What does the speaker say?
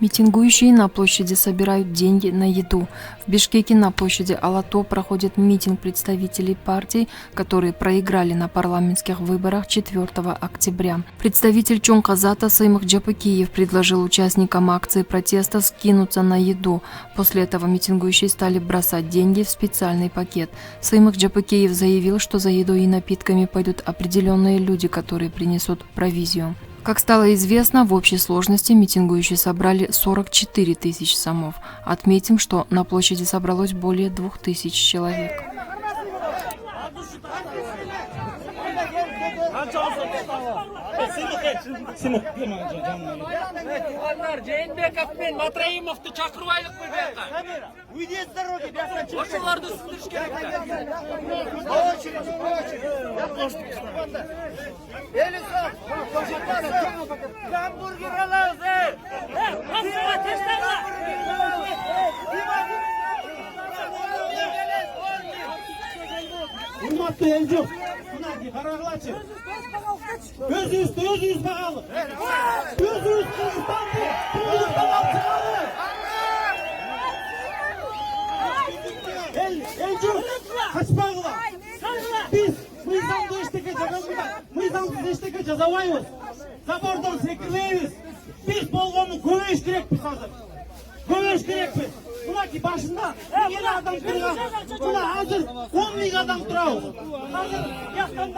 Митингующие на площади собирают деньги на еду. В Бишкеке на площади Алато проходит митинг представителей партий, которые проиграли на парламентских выборах 4 октября. Представитель Чоңқазата Сыймых Джапыкиев предложил участникам акции протеста скинуться на еду. После этого митингующие стали бросать деньги в специальный пакет. Сыймых Джапыкиев заявил, что за едой и напитками пойдут определенные люди, которые принесут провизию. Как стало известно, в общей сложности митингующие собрали 44 тысячи сомов. Отметим, что на площади собралось более 2000 человек. Özünüz bağlı. Özünüz Kırgızstan'da. Elcuk, kaçmağıla. Biz mıyzamda işteke cazamıda, mıyzamsız işteke cazamayız. Zabordan sekirmeyiz. Biz bolğanın köveş gerekmiz hazır. Köveş gerekmiz. Buna ki başında yeni adam kırgan. Buna hazır 10 bin adam durağız. Hazır.